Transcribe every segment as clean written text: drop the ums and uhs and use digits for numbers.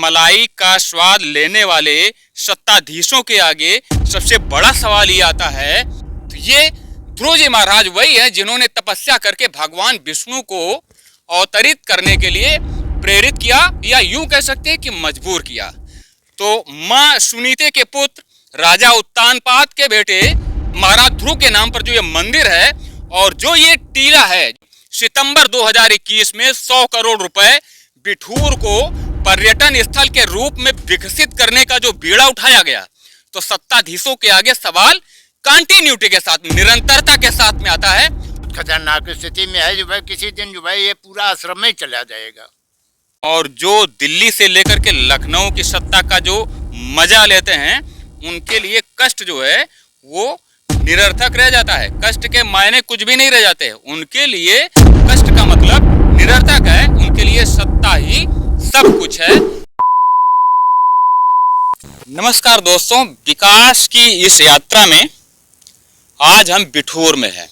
मलाई का स्वाद लेने वाले सत्ताधीशों के आगे सबसे बड़ा सवाल ये आता है, तो ये ध्रुव जी महाराज वही है जिन्होंने तपस्या करके भगवान विष्णु को अवतरित करने के लिए प्रेरित किया, या यूं कह सकते हैं कि मजबूर किया। तो मां सुनीति के पुत्र राजा उत्तानपाद के बेटे महाराज ध्रुव के नाम पर जो ये मंदिर है और जो ये टीला है, सितंबर 2021 में 100 करोड़ रुपए बिठूर को पर्यटन स्थल के रूप में विकसित करने का जो बीड़ा उठाया गया, तो सत्ताधीशों के आगे सवाल कंटिन्यूटी के साथ, निरंतरता के साथ में आता है। खतरनाक स्थिति में है जो भाई किसी दिन जो भाई ये पूरा आश्रम में चला जाएगा। और जो दिल्ली से लेकर के लखनऊ की सत्ता का जो मजा लेते हैं, उनके लिए कष्ट जो है वो निरर्थक रह जाता है। कष्ट के मायने कुछ भी नहीं रह जाते। उनके लिए कष्ट का मतलब निरर्थक है, उनके लिए सत्ता ही सब कुछ है। नमस्कार दोस्तों, विकास की इस यात्रा में आज हम बिठूर में हैं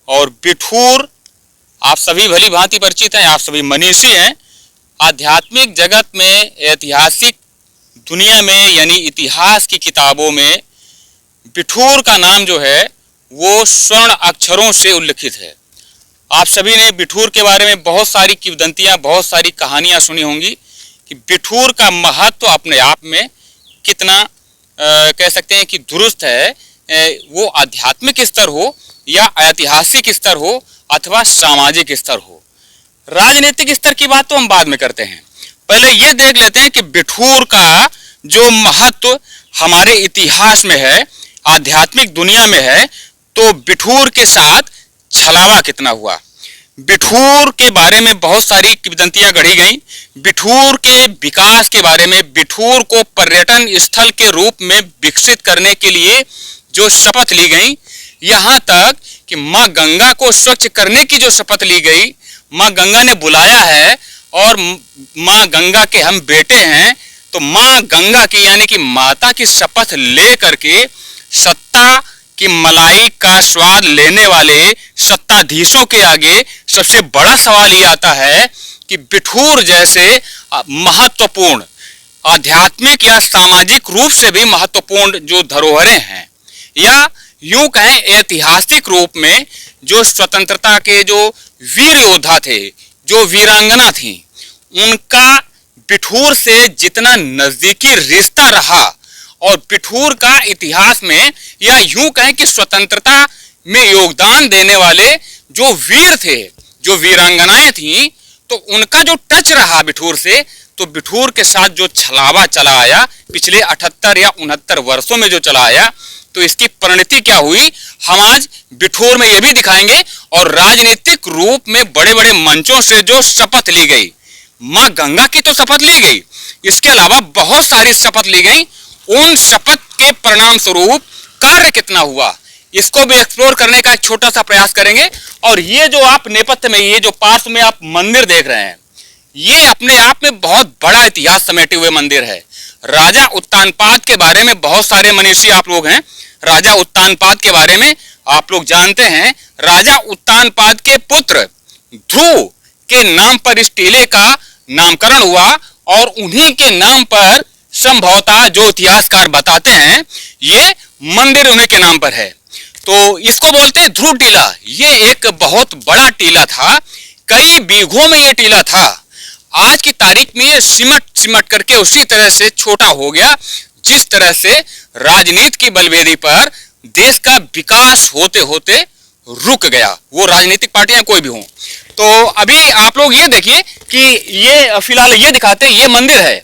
और बिठूर आप सभी भली भांति परिचित हैं, आप सभी मनीषी हैं। आध्यात्मिक जगत में, ऐतिहासिक दुनिया में, यानी इतिहास की किताबों में बिठूर का नाम जो है वो स्वर्ण अक्षरों से उल्लिखित है। आप सभी ने बिठूर के बारे में बहुत सारी किंवदंतियां, बहुत सारी कहानियां सुनी होंगी कि बिठूर का महत्व अपने आप में कितना कह सकते हैं कि दुरुस्त है। वो आध्यात्मिक स्तर हो या ऐतिहासिक स्तर हो अथवा सामाजिक स्तर हो। राजनीतिक स्तर की बात तो हम बाद में करते हैं, पहले ये देख लेते हैं कि बिठूर का जो महत्व हमारे इतिहास में है, आध्यात्मिक दुनिया में है, तो बिठूर के साथ छलावा कितना हुआ। बिठूर के बारे में बहुत सारी किंवदंतियां गढ़ी गई। बिठूर के विकास के बारे में, बिठूर को पर्यटन स्थल के रूप में विकसित करने के लिए जो शपथ ली गई, यहाँ तक कि माँ गंगा को स्वच्छ करने की जो शपथ ली गई, माँ गंगा ने बुलाया है और माँ गंगा के हम बेटे हैं, तो माँ गंगा की यानी कि माता की शपथ ले करके सत्ता की मलाई का स्वाद लेने वाले सत्ताधीशों के आगे सबसे बड़ा सवाल ये आता है कि बिठूर जैसे महत्वपूर्ण आध्यात्मिक या सामाजिक रूप से भी महत्वपूर्ण जो धरोहरें हैं, या यूं कहें ऐतिहासिक रूप में जो स्वतंत्रता के जो वीर योद्धा थे, जो वीरांगना थी, उनका बिठूर से जितना नजदीकी रिश्ता रहा और बिठूर का इतिहास में, या यूं कहें कि स्वतंत्रता में योगदान देने वाले जो वीर थे, जो वीरांगनाएं थीं, तो उनका जो टच रहा बिठूर से, तो बिठूर के साथ जो छलावा चला आया पिछले 78 या 69 वर्षों में जो चला आया, तो इसकी परिणति क्या हुई हम आज बिठूर में ये भी दिखाएंगे। और राजनीतिक रूप में बड़े बड़े मंचों से जो शपथ ली गई, माँ गंगा की तो शपथ ली गई, इसके अलावा बहुत सारी शपथ ली गई। उन शपथ के परिणाम स्वरूप कार्य कितना हुआ, इसको भी एक्सप्लोर करने का एक छोटा सा प्रयास करेंगे। और ये जो आप नेपथ्य में, ये जो पास में आप मंदिर देख रहे हैं, ये अपने आप में बहुत बड़ा इतिहास समेटे हुए मंदिर है। राजा उत्तानपाद के बारे में बहुत सारे मनीषी आप लोग हैं, राजा उत्तानपाद के बारे में आप लोग जानते हैं। राजा उत्तानपाद के पुत्र ध्रुव के नाम पर इस टीले का नामकरण हुआ और उन्हीं के नाम पर संभवतः जो इतिहासकार बताते हैं ये मंदिर उन्हीं के नाम पर है। तो इसको बोलते हैं ध्रुव टीला। ये एक बहुत बड़ा टीला था, कई बीघों में ये टीला था। आज की तारीख में ये सिमट करके उसी तरह से छोटा हो गया जिस तरह से राजनीति की बलवेदी पर देश का विकास होते होते रुक गया, वो राजनीतिक पार्टियां कोई भी हों। तो अभी आप लोग ये देखिए कि ये फिलहाल ये दिखाते हैं, ये मंदिर है,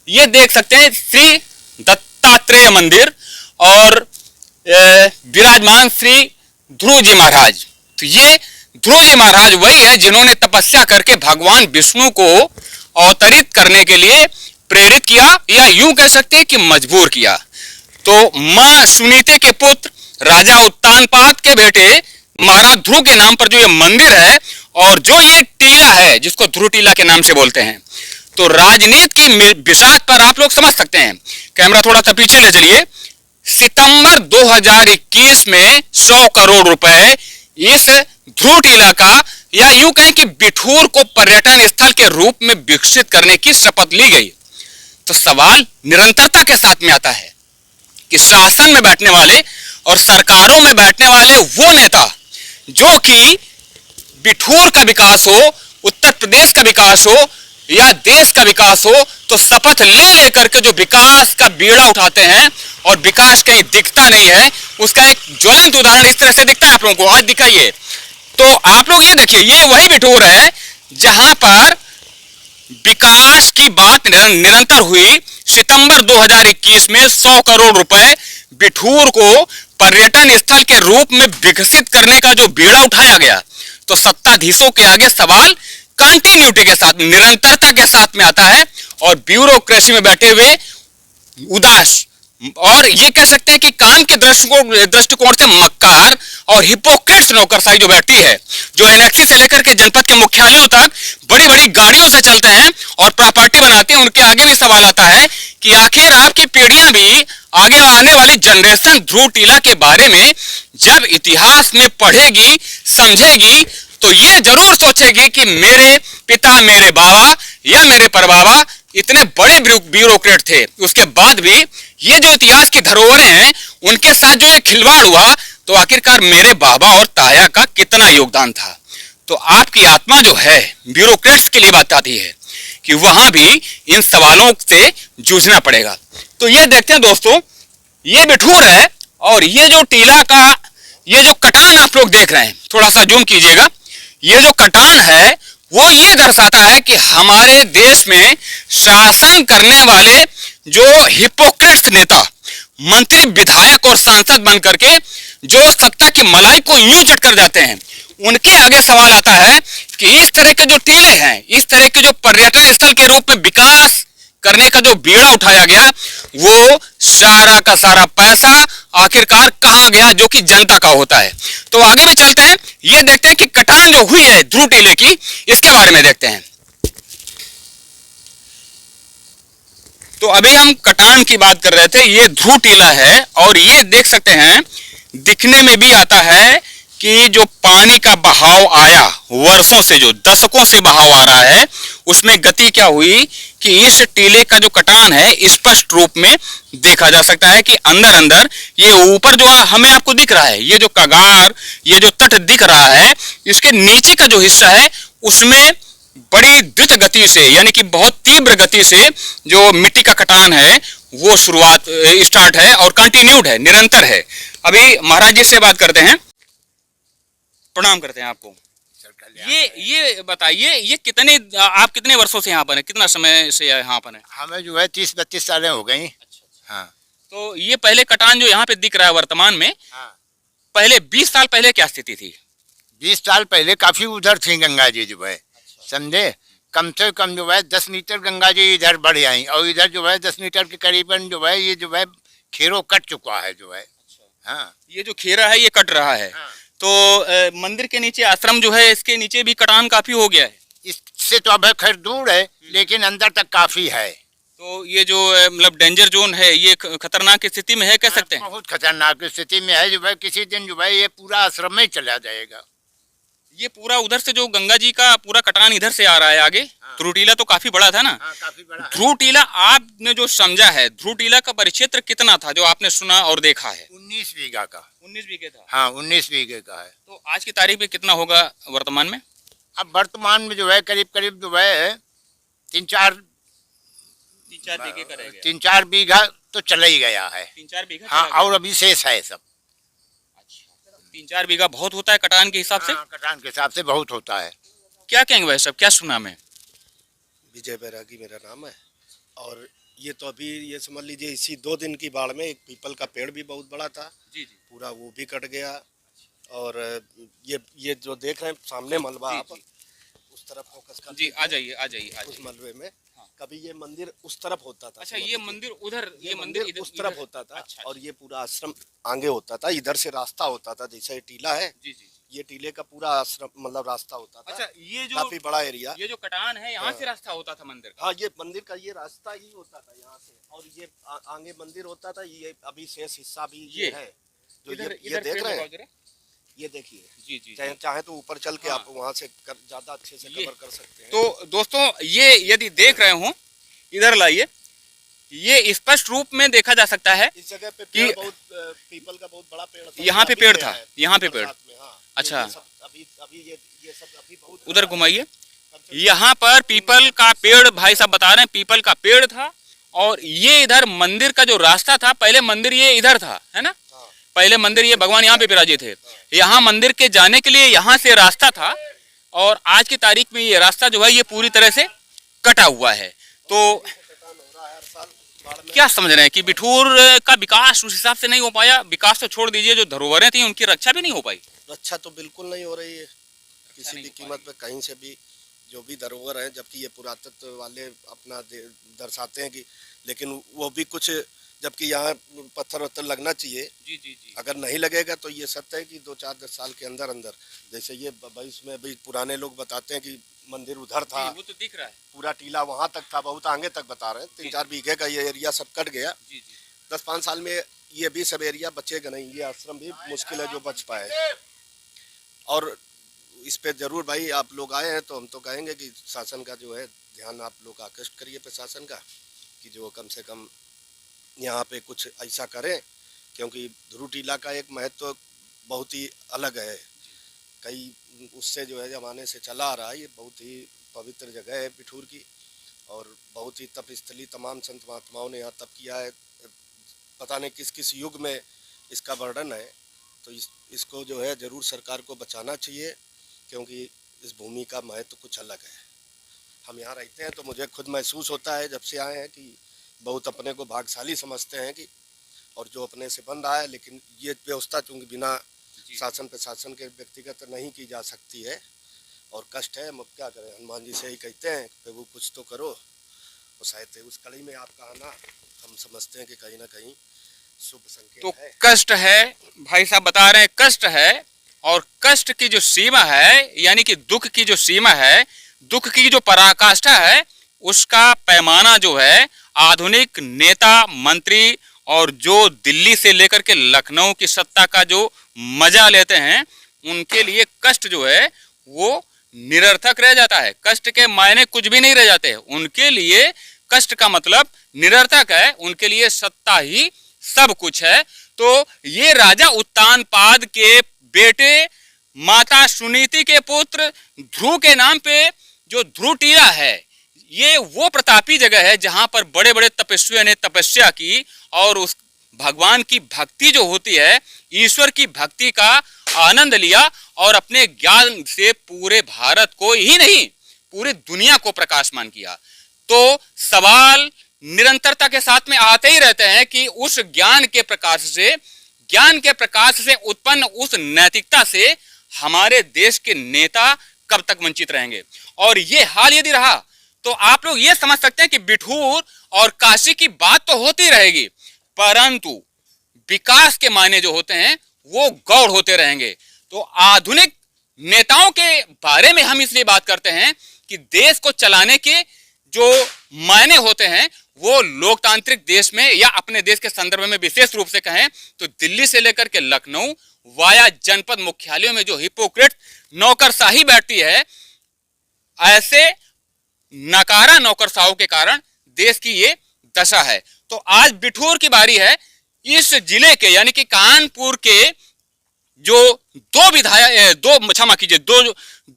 ये देख सकते हैं श्री दत्तात्रेय मंदिर और विराजमान श्री ध्रुव जी महाराज। तो ये ध्रुव जी महाराज वही है जिन्होंने तपस्या करके भगवान विष्णु को अवतरित करने के लिए प्रेरित किया, या यूं कह सकते हैं कि मजबूर किया। तो मां सुनीति के पुत्र राजा उत्तानपाद के बेटे महाराज ध्रुव के नाम पर जो ये मंदिर है और जो ये टीला है जिसको ध्रुव टीला के नाम से बोलते हैं, तो राजनीति की बिसात पर आप लोग समझ सकते हैं। कैमरा थोड़ा सा पीछे ले चलिए। सितंबर 2021 में 100 करोड़ रुपए इस ध्रुव टीला का, या यूं कहें कि बिठूर को पर्यटन स्थल के रूप में विकसित करने की शपथ ली गई। तो सवाल निरंतरता के साथ में आता है कि शासन में बैठने वाले और सरकारों में बैठने वाले वो नेता जो कि बिठूर का विकास हो, उत्तर प्रदेश का विकास हो या देश का विकास हो, तो शपथ ले लेकर के जो विकास का बीड़ा उठाते हैं और विकास कहीं दिखता नहीं है, उसका एक ज्वलंत उदाहरण इस तरह से दिखता है आप लोगों को। आज दिखाइए तो आप लोग ये देखिए, ये वही बिठूर है जहां पर विकास की बात निरंतर हुई। सितंबर 2021 में 100 करोड़ रुपए बिठूर को पर्यटन स्थल के रूप में विकसित करने का जो बीड़ा उठाया गया, तो सत्ताधीशों के आगे सवाल कंटिन्यूटी के साथ, निरंतरता के साथ में आता है और ब्यूरोक्रेसी में बैठे हुए उदास, और ये कह सकते हैं कि काम के दृष्टिकोण से मक्कार और हिपोक्रेट्स नौकरशाही जो बैठी है, जो एनेक्सी से लेकर के जनपद के मुख्यालयों तक बड़ी बड़ी गाड़ियों से चलते हैं और प्रॉपर्टी बनाते हैं, उनके आगे भी सवाल आता है कि आखिर आपकी पीढ़ियां भी, आगे आने वाली जनरेशन ध्रुव टीला के बारे में जब इतिहास में पढ़ेगी, समझेगी, तो ये जरूर सोचेगी कि मेरे पिता, मेरे बाबा या मेरे परबाबा इतने बड़े ब्यूरोक्रेट थे, उसके बाद भी ये जो इतिहास की धरोहरें हैं उनके साथ जो ये खिलवाड़ हुआ, तो आखिरकार मेरे बाबा और ताया का कितना योगदान था। तो आपकी आत्मा जो है ब्यूरोक्रेट्स के लिए बात आती है कि वहां भी इन सवालों से जूझना पड़ेगा। तो ये देखते हैं दोस्तों, ये बिठूर है और ये जो टीला का ये जो कटान आप लोग देख रहे हैं, थोड़ा सा जूम कीजिएगा, ये जो कटान है वो ये दर्शाता है कि हमारे देश में शासन करने वाले जो हिपोक्रेट्स नेता, मंत्री, विधायक और सांसद बन करके जो सत्ता की मलाई को यूं चट कर जाते हैं, उनके आगे सवाल आता है कि इस तरह के जो टीले हैं, इस तरह के जो पर्यटन स्थल के रूप में विकास करने का जो बीड़ा उठाया गया, वो सारा का सारा पैसा आखिरकार कहां गया, जो कि जनता का होता है। तो आगे भी चलते हैं, ये देखते हैं कि कटान जो हुई है ध्रुव टीले की, इसके बारे में देखते हैं। तो अभी हम कटान की बात कर रहे थे, ये ध्रुव टीला है और ये देख सकते हैं, दिखने में भी आता है कि जो पानी का बहाव आया वर्षों से, जो दशकों से बहाव आ रहा है, उसमें गति क्या हुई कि इस टीले का जो कटान है स्पष्ट रूप में देखा जा सकता है कि अंदर अंदर ये ऊपर जो हमें आपको दिख रहा है, ये जो कगार, ये जो तट दिख रहा है, इसके नीचे का जो हिस्सा है उसमें बड़ी द्रुत गति से, यानी कि बहुत तीव्र गति से जो मिट्टी का कटान है वो शुरुआत स्टार्ट है और कंटिन्यूड है, निरंतर है। अभी महाराज जी से बात करते हैं, प्रणाम करते हैं आपको। ये बताइए, ये कितने, आप कितने वर्षों से यहाँ पर हैं, कितना समय से यहाँ पर हैं? हमें जो है 30-32 सालें हो गई। अच्छा। हाँ। तो ये पहले कटान जो यहाँ पे दिख रहा है वर्तमान में, हाँ। पहले 20 साल पहले क्या स्थिति थी? 20 साल पहले काफी उधर थी गंगा जी जो है, समझे, कम से कम जो है 10 मीटर गंगा जी इधर बढ़ आई और इधर जो है 10 मीटर के करीबन जो है ये जो है खेरो कट चुका है जो है। हाँ। ये जो खेरा है ये कट रहा है। हाँ। तो मंदिर के नीचे आश्रम जो है, इसके नीचे भी कटान काफी हो गया है। इससे तो अब खैर दूर है, लेकिन अंदर तक काफी है। तो ये जो मतलब डेंजर जोन है, ये खतरनाक स्थिति में है, कह सकते हैं? बहुत खतरनाक स्थिति में है जो है, किसी दिन जो है ये पूरा आश्रम में चला जाएगा। ये पूरा उधर से जो गंगा जी का पूरा कटान इधर से आ रहा है आगे। हाँ। ध्रुव टीला तो काफी बड़ा था ना? हाँ, काफी बड़ा है। ध्रुव टीला आपने जो समझा है, ध्रुव टीला का परिक्षेत्र कितना था जो आपने सुना और देखा है? 19 बीघा का। 19 बीघे था। हाँ, 19 बीघे का है। तो आज की तारीख में कितना होगा वर्तमान में? अब वर्तमान में जो है करीब करीब जो है 3-4 बीघे का रह गया। 3-4 बीघा तो चला ही गया है। 3-4 बीघा? हाँ, और अभी शेष है सब। 3-4 बीघा बहुत होता है कटान के हिसाब से? हाँ, कटान के हिसाब से बहुत होता है। क्या कहेंगे भाई साहब, क्या सुना मैं? विजय बैरागी मेरा नाम है। और ये तो अभी ये समझ लीजिए इसी 2 दिन की बाढ़ में एक पीपल का पेड़ भी बहुत बड़ा था, जी जी, पूरा वो भी कट गया। और ये जो देख रहे हैं सामने मलबा, आप उस तरफ फोकस कर जी, आ जाइए आ जाइए। उस मलबे में कभी ये मंदिर उस तरफ होता था। अच्छा, ये मंदिर उधर, ये मंदिर उस तरफ होता था। अच्छा, और ये पूरा आश्रम आगे होता था, इधर से रास्ता होता था, जैसे ये टीला है, जी जी, ये टीले का पूरा आश्रम मतलब रास्ता होता था। अच्छा, ये जो काफी बड़ा एरिया, ये जो कटान है यहाँ से रास्ता होता था मंदिर का? हाँ, ये मंदिर का ये रास्ता ही होता था यहाँ से, और ये आगे मंदिर होता था। ये अभी शेष हिस्सा भी ये है जो ये देख रहे हैं, ये देखिए। जी जी, चाहे तो ऊपर चल के हाँ। आप वहाँ से ज्यादा अच्छे से कवर कर सकते हैं। तो दोस्तों, ये यदि देख रहे हो, इधर लाइए, ये स्पष्ट रूप में देखा जा सकता है इस जगह पे कि पेड़ बहुत पीपल का बहुत बड़ा पेड़ था। यहाँ पे अभी पेड़ गया था, है, यहाँ पे पेड़। बरसात में, हाँ। अच्छा। ये सब अभी अभी ये सब अभी बहुत उधर घुमाइए। कम से कम यहाँ पर पीपल का पेड़, भाई साहब बता रहे हैं, पीपल का पेड़ था। और ये इधर मंदिर का जो रास्ता था, पहले मंदिर ये इधर था, है ना? हाँ। पहले मंदिर ये भगवान यहाँ पे विराजित थे। यहाँ मंदिर के जाने के लिए यहाँ से रास्ता था, और आज की तारीख में ये रास्ता जो है ये पूरी तरह से कटा हुआ है। तो चट्टान हो रहा है हर साल बाढ़ में। क्या समझ रहे हैं कि बिठूर का विकास उस हिसाब से नहीं हो पाया? विकास तो छोड़ दीजिए, जो धरोहरें थी उनकी रक्षा भी नहीं हो पाई। रक्षा तो बिल्कुल नहीं हो रही है किसी नहीं भी हो कीमत पे, कहीं से भी जो भी धरोहर है, जबकि ये पुरातत्व वाले अपना दर्शाते हैं कि, लेकिन वो भी कुछ, जबकि यहाँ पत्थर वत्थर लगना चाहिए। जी जी जी। अगर नहीं लगेगा तो ये सत्य है कि 2-4 साल के अंदर अंदर, जैसे ये इसमें भी पुराने लोग बताते हैं कि मंदिर उधर था, वो तो दिख रहा है। पूरा टीला वहाँ तक था, बहुत आगे तक बता रहे हैं, 3-4 बीघे का ये एरिया सब कट गया। जी जी। 10-5 साल में ये भी सब एरिया बचेगा नहीं, ये आश्रम भी मुश्किल है जो बच पाए। और इस पे जरूर भाई आप लोग आए हैं तो हम तो कहेंगे कि शासन का जो है ध्यान आप लोग आकृष्ट करिए प्रशासन का, कि जो कम से कम यहाँ पे कुछ ऐसा करें, क्योंकि ध्रुव टीला का एक महत्व बहुत ही अलग है। कई उससे जो है ज़माने से चला आ रहा है, ये बहुत ही पवित्र जगह है बिठूर की, और बहुत ही तपस्थली, तमाम संत महात्माओं ने यहाँ तप किया है। पता नहीं किस किस युग में इसका वर्णन है, तो इसको जो है ज़रूर सरकार को बचाना चाहिए, क्योंकि इस भूमि का महत्व कुछ अलग है। हम यहाँ रहते हैं तो मुझे खुद महसूस होता है जब से आए हैं कि बहुत अपने को भाग्यशाली समझते हैं कि, और जो अपने से बन रहा है, लेकिन ये व्यवस्था चूँकि बिना शासन प्रशासन के व्यक्तिगत नहीं की जा सकती है, और कष्ट है। हम अब क्या करें, हनुमान जी से ही कहते हैं प्रभु कुछ तो करो। और शायद उस कड़ी में आपका आना हम समझते हैं कि कहीं ना कहीं शुभ संकेत तो है। कष्ट है, भाई साहब बता रहे हैं कष्ट है, और कष्ट की जो सीमा है, यानी कि दुख की जो सीमा है, दुख की जो पराकाष्ठा है, उसका पैमाना जो है आधुनिक नेता मंत्री और जो दिल्ली से लेकर के लखनऊ की सत्ता का जो मजा लेते हैं, उनके लिए कष्ट जो है वो निरर्थक रह जाता है। कष्ट के मायने कुछ भी नहीं रह जाते। उनके लिए कष्ट का मतलब निरर्थक है, उनके लिए सत्ता ही सब कुछ है। तो ये राजा उत्तानपाद के बेटे, माता सुनीति के पुत्र ध्रुव के नाम पे जो ध्रुव टीला है, ये वो प्रतापी जगह है जहां पर बड़े बड़े तपस्वियों ने तपस्या की, और उस भगवान की भक्ति जो होती है, ईश्वर की भक्ति का आनंद लिया, और अपने ज्ञान से पूरे भारत को ही नहीं पूरी दुनिया को प्रकाशमान किया। तो सवाल निरंतरता के साथ में आते ही रहते हैं कि उस ज्ञान के प्रकाश से उत्पन्न उस नैतिकता से हमारे देश के नेता कब तक वंचित रहेंगे। और ये हाल यदि रहा तो आप लोग ये समझ सकते हैं कि बिठूर और काशी की बात तो होती रहेगी, परंतु विकास के मायने जो होते हैं वो गौड़ होते रहेंगे। तो आधुनिक नेताओं के बारे में हम इसलिए बात करते हैं कि देश को चलाने के जो मायने होते हैं वो लोकतांत्रिक देश में, या अपने देश के संदर्भ में विशेष रूप से कहें तो दिल्ली से लेकर के लखनऊ वाया जनपद मुख्यालयों में जो हिपोक्रेट नौकरशाही बैठती है, ऐसे नकारा नौकरशाहों के कारण देश की ये दशा है। तो आज बिठूर की बारी है। इस जिले के यानी कि कानपुर के जो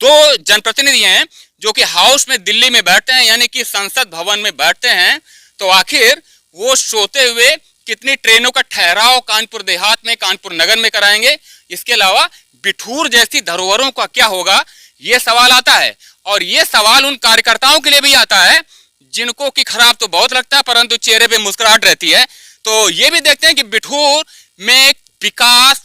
दो जनप्रतिनिधि हैं जो कि हाउस में दिल्ली में बैठते हैं, यानी कि संसद भवन में बैठते हैं, तो आखिर वो सोते हुए कितनी ट्रेनों का ठहराव कानपुर देहात में, कानपुर नगर में कराएंगे? इसके अलावा बिठूर जैसी धरोहरों का क्या होगा, ये सवाल आता है। और ये सवाल उन कार्यकर्ताओं के लिए भी आता है जिनको कि खराब तो बहुत लगता है, परंतु चेहरे पे मुस्कुराहट रहती है। तो ये भी देखते हैं कि बिठूर में विकास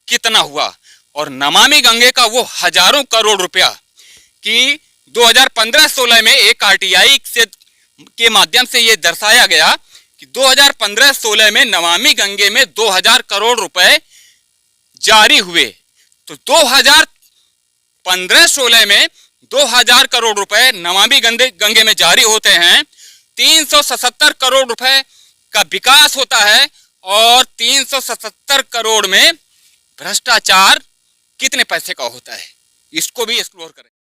कितना हुआ, और नमामि गंगे का वो हजारों करोड़ रुपया कि 2015-16 में एक आरटीआई से के माध्यम से ये दर्शाया गया कि 2015-16 में नमामि गंगे में 2000 करोड़ रुपए जारी हुए। तो 2015-16 में 2000 करोड़ रुपए नमामि गंगे में जारी होते हैं, 377 करोड़ रुपए का विकास होता है, और 377 करोड़ में भ्रष्टाचार कितने पैसे का होता है, इसको भी एक्सप्लोर करें।